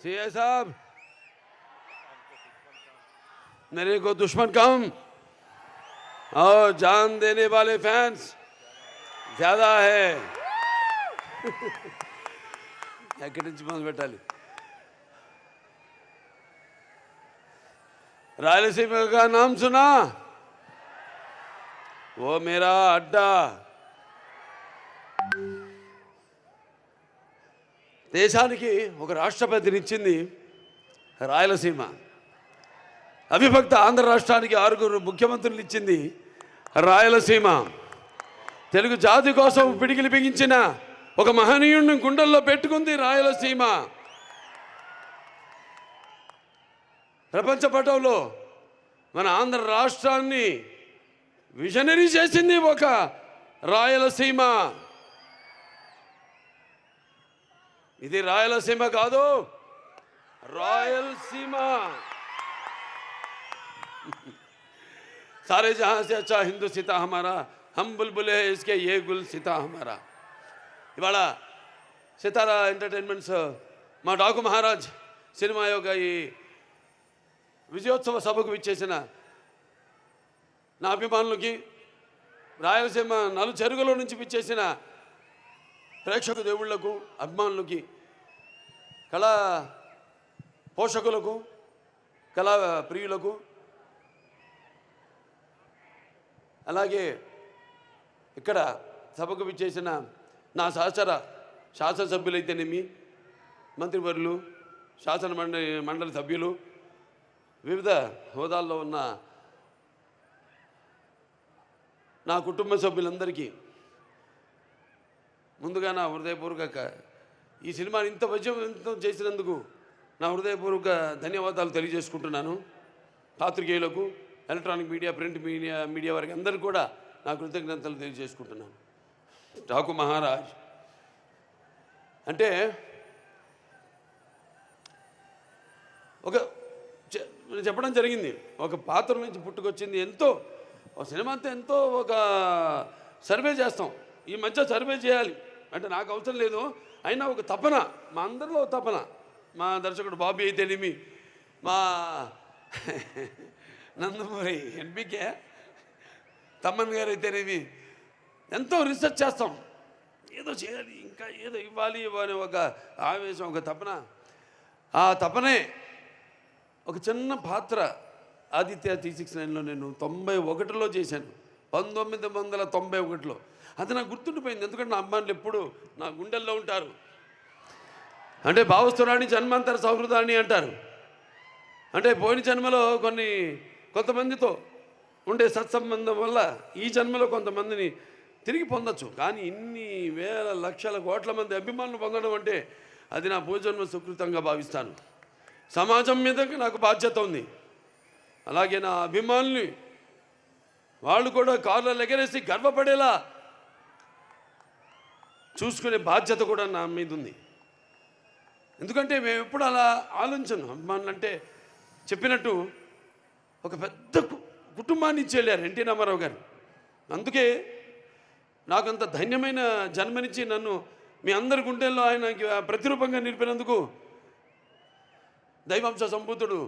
CA साहब, मेरे को दुश्मन कम और जान देने वाले फैंस ज्यादा है। ఎక్కడి నుంచి మొదలు పెట్టాలి? रायलसीमा का नाम सुना? वो मेरा अड्डा। దేశానికి ఒక రాష్ట్రపతినిచ్చింది రాయలసీమ. అవిభక్త ఆంధ్ర రాష్ట్రానికి 6 ముఖ్యమంత్రులు ఇచ్చింది రాయలసీమ. తెలుగు జాతి కోసం పిడికిలి బిగించిన ఒక మహనీయుడిని గుండెల్లో పెట్టుకుంది రాయలసీమ. ప్రపంచ పటంలో మన ఆంధ్ర రాష్ట్రాన్ని విజనరీ చేసింది ఒక రాయలసీమ. ఇది రాయలసీమ కాదు, రాయలసీమ. सारे जहां से अच्छा हिंदू सीता हमारा, हम बुलबुले इसके ये गुल सीता हमारा. ఇవాళ సితారా ఎంటర్టైన్మెంట్స్ మా డాకు మహారాజ్ సినిమా యొక్క ఈ విజయోత్సవ సభకు విచ్చేసిన నా అభిమానులకి, రాయలసీమ నలుచెరుగుల నుంచి విచ్చేసిన ప్రేక్షక దేవుళ్లకు, అభిమానులకి, కళా పోషకులకు, కళా ప్రియులకు, అలాగే ఇక్కడ సభకు విచ్చేసిన నా సహచర శాసనసభ్యులైతేనేమి, మంత్రివర్యులు, శాసన మండలి సభ్యులు, వివిధ హోదాల్లో ఉన్న నా కుటుంబ సభ్యులందరికీ ముందుగా నా హృదయపూర్వక ఈ సినిమాని ఇంత విజయవంతం చేసినందుకు నా హృదయపూర్వక ధన్యవాదాలు తెలియజేసుకుంటున్నాను. పాత్రికేయులకు, ఎలక్ట్రానిక్ మీడియా, ప్రింట్ మీడియా వారికి అందరికీ కూడా నా కృతజ్ఞతలు తెలియజేసుకుంటున్నాను. డాకు మహారాజ్ అంటే ఒక చెప్పడం జరిగింది, ఒక పాత్ర నుంచి పుట్టుకొచ్చింది. ఎంతో ఒక సినిమా అంతా ఎంతో ఒక సర్వే చేస్తాం. ఈ మధ్య సర్వే చేయాలి అంటే నాకు అవసరం లేదు, అయినా ఒక తపన, మా అందరిలో తపన. మా దర్శకుడు బాబీ అయితేనేమి, మా నందమూరి ఎన్బికే తమ్మన్ గారు అయితేనేమి, ఎంతో రీసెర్చ్ చేస్తాం. ఏదో చేయాలి, ఇంకా ఏదో ఇవ్వాలి అనే ఒక ఆవేశం, ఒక తపన. ఆ తపనే ఒక చిన్న పాత్ర ఆదిత్య 369లో నేను 91లో చేశాను, 1991లో. అది నాకు గుర్తుండిపోయింది, ఎందుకంటే నా అమ్మాయిలు ఎప్పుడు నా గుండెల్లో ఉంటారు. అంటే భావస్తురాణి జన్మాంతర సౌహృదాన్ని అంటారు. అంటే పోయిన జన్మలో కొంతమందితో ఉండే సత్సంబంధం వల్ల ఈ జన్మలో కొంతమందిని తిరిగి పొందొచ్చు. కానీ ఇన్ని వేల లక్షల కోట్ల మంది అభిమానులు పొందడం అంటే అది నా పూర్వజన్మ సుకృతంగా భావిస్తాను. సమాజం మీద నాకు బాధ్యత ఉంది. అలాగే నా అభిమానుల్ని వాళ్ళు కూడా కార్లలో ఎగరేసి గర్వపడేలా చూసుకునే బాధ్యత కూడా నా మీద ఉంది. ఎందుకంటే మేము ఎప్పుడు అలా ఆలోచించను. అభిమానులు అంటే చెప్పినట్టు ఒక పెద్ద కుటుంబాన్ని ఇచ్చి వెళ్ళారు ఎన్టీ రామారావు గారు. అందుకే నాకు అంత ధన్యమైన జన్మనిచ్చి నన్ను మీ అందరి గుండెల్లో ఆయనకి ప్రతిరూపంగా నిలిపినందుకు దైవాంశ సంభూతుడు,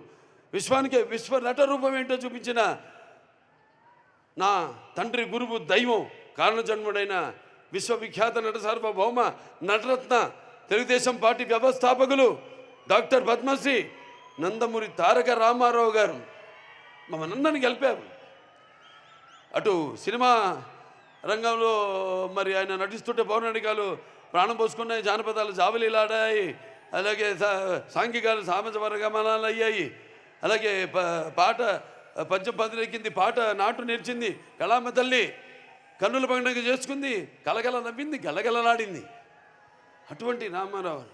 విశ్వానికే విశ్వ నట రూపం ఏంటో చూపించిన నా తండ్రి, గురువు, దైవం, కారణజన్ముడైన విశ్వవిఖ్యాత నట సార్వభౌమ నటరత్న తెలుగుదేశం పార్టీ వ్యవస్థాపకులు డాక్టర్ పద్మశ్రీ నందమూరి తారక రామారావు గారు మమ్మల్ని గెలిపారు. అటు సినిమా రంగంలో మరి ఆయన నటిస్తుంటే పౌరాణికాలు ప్రాణం పోసుకున్నాయి, జానపదాలు జావలీలాడాయి, అలాగే సాంఘికాలు సామాజ వర్గమనాలు అయ్యాయి, అలాగే పాట పంచం పదిలెక్కింది, పాట నాటు నేర్చింది, కళామ తల్లి కన్నుల పండుగ చేసుకుంది, కలగల నవ్వింది, గలగలలాడింది. అటువంటి రామారావు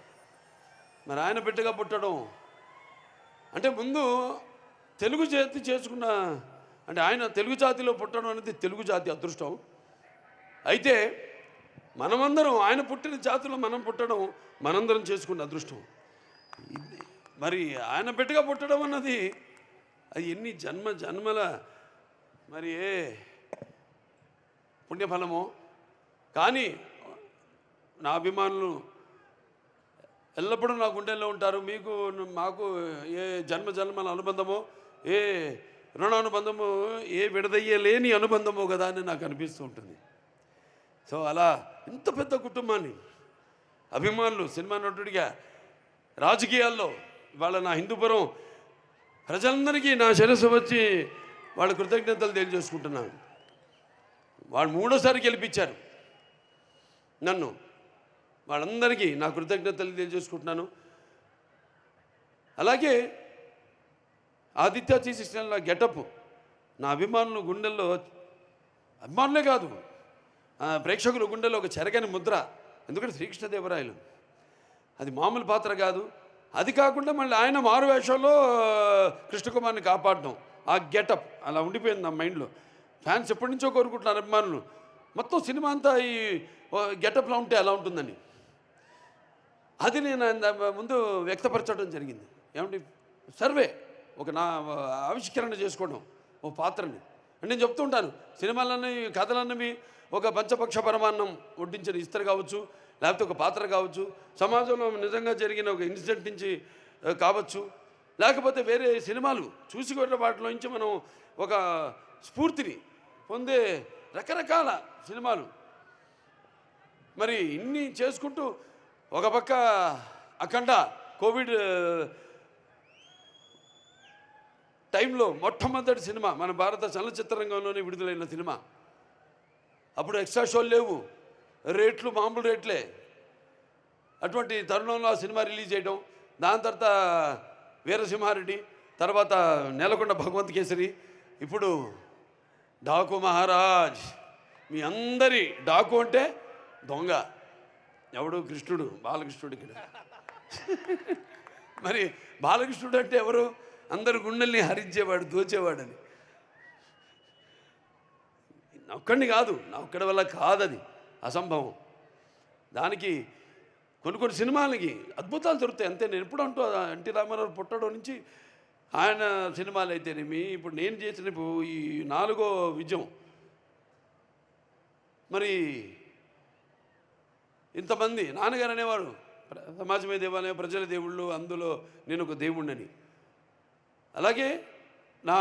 మరి ఆయన బిడ్డగా పుట్టడం అంటే ముందు తెలుగు జాతి చేసుకున్న, అంటే ఆయన తెలుగు జాతిలో పుట్టడం అనేది తెలుగు జాతి అదృష్టం. అయితే మనమందరం ఆయన పుట్టిన జాతిలో మనం పుట్టడం మనందరం చేసుకున్న అదృష్టం. మరి ఆయన బిడ్డగా పుట్టడం అన్నది అది ఎన్ని జన్మల మరి ఏ పుణ్యఫలమో. కానీ నా అభిమానులు ఎల్లప్పుడూ నా గుండెల్లో ఉంటారు. మీకు మాకు ఏ జన్మల అనుబంధమో, ఏ రుణానుబంధము, ఏ విడదయ్యలేని అనుబంధమో కదా అని నాకు అనిపిస్తూ ఉంటుంది. సో అలా ఇంత పెద్ద కుటుంబాన్ని, అభిమానులు, సినిమా నటుడిగా, రాజకీయాల్లో ఇవాళ నా హిందూపురం ప్రజలందరికీ నా శిరస్సు వచ్చి వాళ్ళ కృతజ్ఞతలు తెలియజేసుకుంటున్నాను. వాళ్ళు 3వ సారి గెలిపించారు నన్ను. వాళ్ళందరికీ నా కృతజ్ఞతలు తెలియజేసుకుంటున్నాను. అలాగే ఆదిత్య శ్రీకృష్ణ గెటప్ నా అభిమానులు గుండెల్లో, అభిమానులే కాదు ప్రేక్షకుల గుండెల్లో ఒక చెరగని ముద్ర. ఎందుకంటే శ్రీకృష్ణదేవరాయలు అది మామూలు పాత్ర కాదు. అది కాకుండా మళ్ళీ ఆయన మారు వేషంలో కృష్ణకుమార్ని కాపాడడం, ఆ గెటప్ అలా ఉండిపోయింది నా మైండ్లో. ఫ్యాన్స్ ఎప్పటి నుంచో కోరుకుంటున్నారు అభిమానులు, మొత్తం సినిమా అంతా ఈ గెటప్లో ఉంటే ఎలా ఉంటుందని. అది నేను ముందు వ్యక్తపరచడం జరిగింది. ఏమంటే సర్వే ఒక నా ఆవిష్కరణ చేసుకోవడం ఓ పాత్రని. అంటే నేను చెప్తూ ఉంటాను, సినిమాలన్నీ కథలన్నవి ఒక పంచపక్ష పరమాన్నం వడ్డించిన ఇస్తరు కావచ్చు, లేకపోతే ఒక పాత్ర కావచ్చు, సమాజంలో నిజంగా జరిగిన ఒక ఇన్సిడెంట్ నుంచి కావచ్చు, లేకపోతే వేరే సినిమాలు చూసుకునే వాటిలో నుంచి మనం ఒక స్ఫూర్తిని పొందే రకరకాల సినిమాలు. మరి ఇన్ని చేసుకుంటూ ఒక పక్క అఖండ కోవిడ్ టైంలో మొట్టమొదటి సినిమా మన భారత చలనచిత్ర రంగంలోనే విడుదలైన సినిమా. అప్పుడు ఎక్స్ట్రా షోలు లేవు, రేట్లు మామూలు రేట్లే. అటువంటి తరుణంలో ఆ సినిమా రిలీజ్ చేయడం, దాని తర్వాత వీరసింహారెడ్డి, తర్వాత నేలకొండ భగవంత్ కేసరి, ఇప్పుడు డాకు మహారాజ్. మీ అందరి డాకు అంటే దొంగ ఎవడు? కృష్ణుడు, బాలకృష్ణుడు. ఇక్కడ మరి బాలకృష్ణుడు అంటే ఎవరు? అందరు గుండెల్ని హరించేవాడు, దోచేవాడని. నా ఒక్కడిని కాదు, నా ఒక్కడి వల్ల కాదది, అసంభవం. దానికి కొన్ని సినిమాలకి అద్భుతాలు దొరుకుతాయి అంతే. నేను ఎప్పుడు అంటూ ఎన్టీ రామారావు పుట్టడం నుంచి ఆయన సినిమాలు అయితేనేమి, ఇప్పుడు నేను చేసిన ఈ 4వ విజయం, మరి ఇంతమంది నాన్నగారు అనేవారు సమాజమే దేవాలయం, ప్రజల దేవుళ్ళు, అందులో నేను ఒక దేవుణ్ణని. అలాగే నా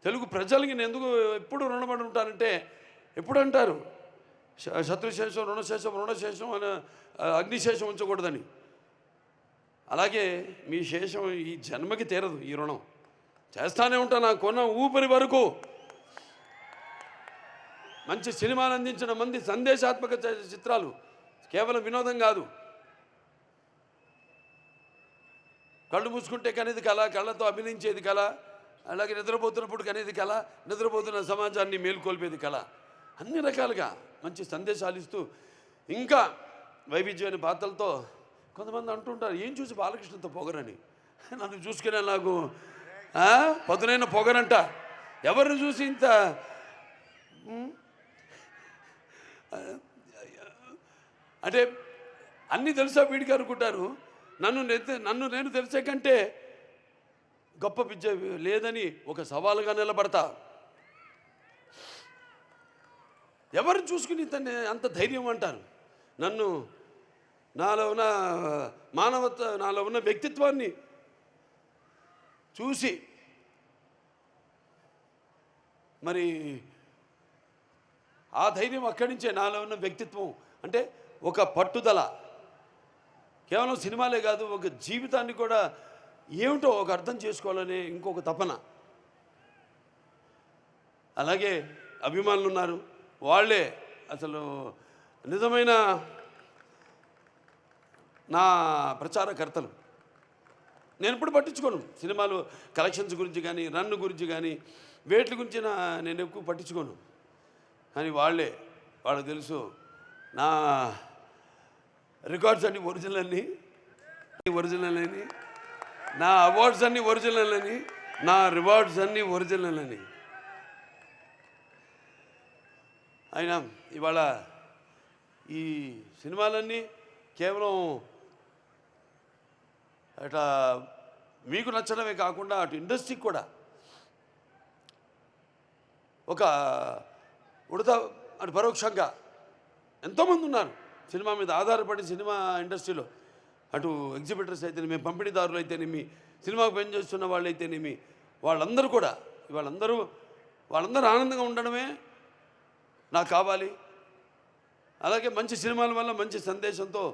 తెలుగు ప్రజలకి నేను ఎందుకు ఎప్పుడు రుణపడి ఉంటానంటే, ఎప్పుడు అంటారు శత్రుశేషం రుణశేషం అని, అగ్నిశేషం ఉంచకూడదని. అలాగే మీ శేషం ఈ జన్మకి తీరదు, ఈ రుణం చేస్తానే ఉంటాను నా కొన్న ఊపిరి వరకు. మంచి సినిమాలు అందించిన మంది, సందేశాత్మక చిత్రాలు, కేవలం వినోదం కాదు. కళ్ళు మూసుకుంటే కనేది కళ, కళ్ళతో అభినయించేది కళ, అలాగే నిద్రపోతున్నప్పుడు కనేది కళ, నిద్రపోతున్న సమాజాన్ని మేల్కొల్పేది కళ. అన్ని రకాలుగా మంచి సందేశాలు ఇస్తూ, ఇంకా వైవిధ్యమైన పాత్రలతో. కొంతమంది అంటుంటారు, ఏం చూసి బాలకృష్ణతో పొగరని. నన్ను చూసుకునే నాకు పదునైన పొగరంట. ఎవరిని చూసి ఇంత అంటే అన్నీ తెలుసా వీడికి అనుకుంటారు. నన్ను నేను తెలిసే కంటే గొప్ప విద్య లేదని ఒక సవాలుగా నిలబడతా. ఎవరిని చూసుకుని అంత ధైర్యం అంటారు. నన్ను, నాలో ఉన్న మానవత్వ, నాలో ఉన్న వ్యక్తిత్వాన్ని చూసి మరి ఆ ధైర్యం అక్కడి నుంచే. నాలో ఉన్న వ్యక్తిత్వం అంటే ఒక పట్టుదల, కేవలం సినిమాలే కాదు, ఒక జీవితాన్ని కూడా ఏమిటో ఒక అర్థం చేసుకోవాలనే ఇంకొక తపన. అలాగే అభిమానులు ఉన్నారు, వాళ్ళే అసలు నిజమైన నా ప్రచారకర్తలు. నేను ఎప్పుడు పట్టించుకోను సినిమాలు కలెక్షన్స్ గురించి కానీ, రన్ గురించి కానీ, వేట్ల గురించి నేను ఎక్కువ పట్టించుకోను. కానీ వాళ్ళకి తెలుసు నా రికార్డ్స్ అన్నీ ఒరిజినల్ అని, నా అవార్డ్స్ అన్నీ ఒరిజినల్ అని, నా రివార్డ్స్ అన్నీ ఒరిజినల్ అని. అయినా ఇవాళ ఈ సినిమాలన్నీ కేవలం అట్లా మీకు నచ్చడమే కాకుండా అటు ఇండస్ట్రీకి కూడా ఒక అటు పరోక్షంగా ఎంతోమంది ఉన్నారు సినిమా మీద ఆధారపడి సినిమా ఇండస్ట్రీలో. అటు ఎగ్జిబిటర్స్ అయితేనేమి, పంపిణీదారులు అయితేనేమి, సినిమాకు పనిచేస్తున్న వాళ్ళు అయితేనేమి, వాళ్ళందరూ కూడా వాళ్ళందరూ ఆనందంగా ఉండడమే నాకు కావాలి. అలాగే మంచి సినిమాల వల్ల మంచి సందేశంతో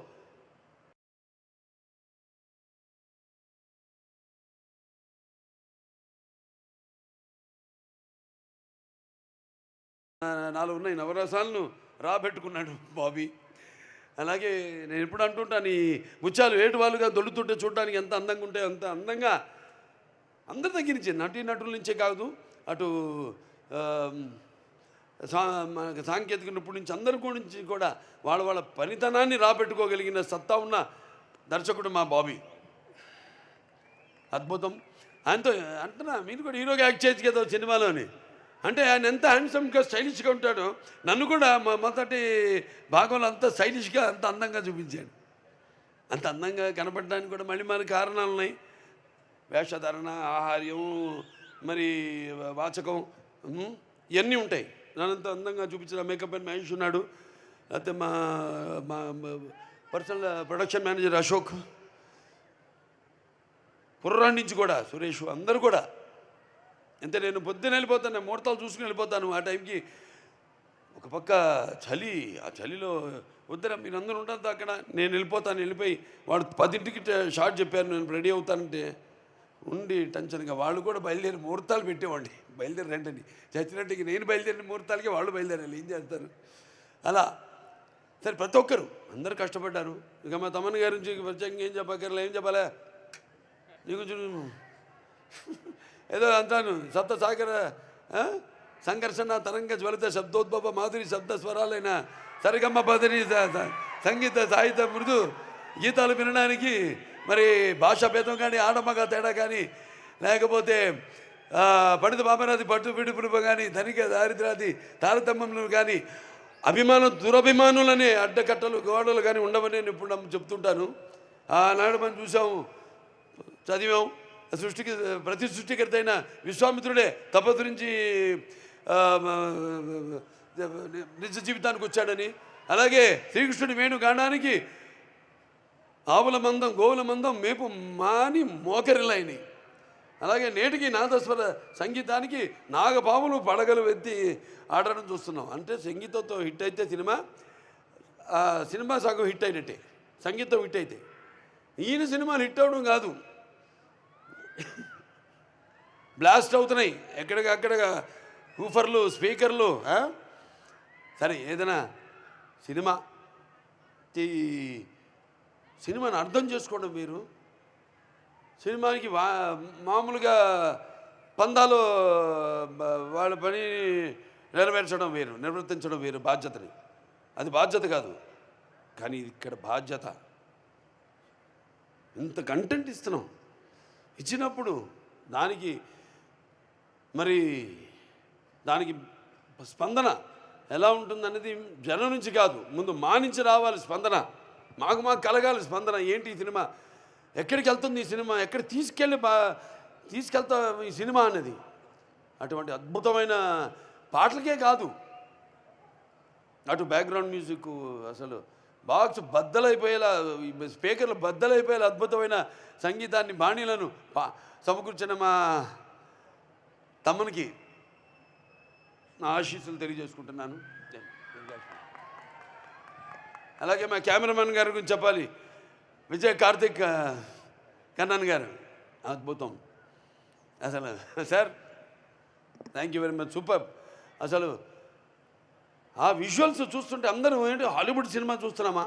నాలో ఉన్న ఈ నవరసాలను రాబెట్టుకున్నాడు బాబీ. అలాగే నేను ఎప్పుడు అంటుంటాను, ఈ ముత్యాలు ఏటువాలుగా దొల్లుతుంటే చూడడానికి ఎంత అందంగా ఉంటే అంత అందంగా అందరి దగ్గర నుంచి నటుల నుంచే కాదు, అటు సాంకేతిక నిపుణుల నుంచి అందరి గురించి కూడా వాళ్ళ పనితనాన్ని రాబెట్టుకోగలిగిన సత్తా ఉన్న దర్శకుడు మా బాబీ. అద్భుతం. ఆయనతో అంటున్నా, మీరు కూడా హీరోగా యాక్ట్ చేయొచ్చు కదా సినిమాలోని. అంటే ఆయన ఎంత హ్యాండ్సమ్గా స్టైలిష్గా ఉంటాడో, నన్ను కూడా మొదటి భాగంలో అంత స్టైలిష్గా అంత అందంగా చూపించాడు. అంత అందంగా కనపడడానికి కూడా మళ్ళీ మన కారణాలు ఉన్నాయి. వేషధారణ, ఆహార్యం, మరి వాచకం, ఇవన్నీ ఉంటాయి. నన్నంత అందంగా చూపించిన మేకప్ అండ్ మహేష్ ఉన్నాడు. అయితే మా మా పర్సనల్ ప్రొడక్షన్ మేనేజర్ అశోక్, కుర్రాడి నుంచి కూడా సురేష్, అందరూ కూడా. అంటే నేను పొద్దున్న వెళ్ళిపోతాను, ముహూర్తాలు చూసుకుని వెళ్ళిపోతాను. ఆ టైంకి ఒక పక్క చలి, ఆ చలిలో వద్దరా మీరు అందరూ ఉండద్దు అక్కడ, నేను వెళ్ళిపోయి వాడు 10ంటికి షార్ట్ చెప్పారు, నేను రెడీ అవుతానంటే ఉండి టెన్షన్గా వాళ్ళు కూడా బయలుదేరి ముహూర్తాలు పెట్టేవాడిని. బయలుదేరి రండి చచ్చినట్టుకి, నేను బయలుదేరిన ముహూర్తాలకి వాళ్ళు బయలుదేరాలి, ఏం చేస్తారు అలా. సరే ప్రతి ఒక్కరు అందరూ కష్టపడ్డారు. ఇక మా తమ్మన్న గారి నుంచి ప్రత్యేకంగా ఏం చెప్పక్కర్లే, ఏం చెప్పాలా నీకు ఏదో అంటాను. సప్త సాగర సంఘర్షణ తరంగ జ్వలిత శబ్దోద్భవ మాధురి శబ్ద స్వరాలైన సరిగమ్మ పదని సంగీత సాహిత్య మృదు గీతాలు వినడానికి మరి భాషా భేదం కానీ, ఆడమగ తేడా కానీ, లేకపోతే పండిత బామరాది పట్టు విడుపుడుపు కానీ, ధనిక దారిద్రాది తారతమ్యములు కానీ, అభిమానం దురభిమానులనే అడ్డకట్టలు గోడలు కానీ ఉండవని నేను ఇప్పుడు చెప్తుంటాను. ఆనాడు మనం చూసాము, చదివాం. ప్రతి సృష్టికర్త అయిన విశ్వామిత్రుడే తపస్సురించి నిజ జీవితానికి వచ్చాడని, అలాగే శ్రీకృష్ణుడి వేణుగానానికి ఆవుల మందం గోవుల మందం మేపు మాని మోకరిలైనవి. అలాగే నేటికి నాదస్వర సంగీతానికి నాగపాములు పడగలు ఎత్తి ఆడడం చూస్తున్నాం. అంటే సంగీతంతో హిట్ అయితే సినిమా సగం హిట్ అయినట్టే, సంగీతం హిట్ అయితే. ఈయన సినిమాలు హిట్ అవ్వడం కాదు, బ్లాస్ట్ అవుతున్నాయి ఎక్కడికక్కడ ఊఫర్లు, స్పీకర్లు. సరే ఏదైనా సినిమాని అర్థం చేసుకోండి మీరు. సినిమానికి మామూలుగా పందాలు వాళ్ళ పని నెరవేర్చడం వేరు, నిర్వర్తించడం వేరు బాధ్యతని. అది బాధ్యత కాదు, కానీ ఇక్కడ బాధ్యత. ఇంత కంటెంట్ ఇస్తున్నాం, ఇచ్చినప్పుడు దానికి స్పందన ఎలా ఉంటుందనేది జనం నుంచి కాదు, ముందు మా నుంచి రావాలి స్పందన. మాకు కలగాలి స్పందన. ఏంటి ఈ సినిమా, ఎక్కడికి వెళ్తుంది ఈ సినిమా, ఎక్కడ తీసుకెళ్తా ఈ సినిమా అనేది. అటువంటి అద్భుతమైన పాటలకే కాదు, అటు బ్యాక్గ్రౌండ్ మ్యూజిక్, అసలు బాక్స్ బద్దలైపోయేలా, స్పీకర్లు బద్దలైపోయేలా అద్భుతమైన సంగీతాన్ని, బాణీలను సమకూర్చిన మా తమ్మనికి నా ఆశీస్సులు తెలియజేసుకుంటున్నాను. అలాగే మా కెమెరామెన్ గారి గురించి చెప్పాలి, విజయ్ కార్తిక్ కన్నన్ గారు, అద్భుతం అసలు. Sir thank you very much, super. అసలు ఆ విజువల్స్ చూస్తుంటే అందరూ ఏంటి హాలీవుడ్ సినిమా చూస్తున్నామా?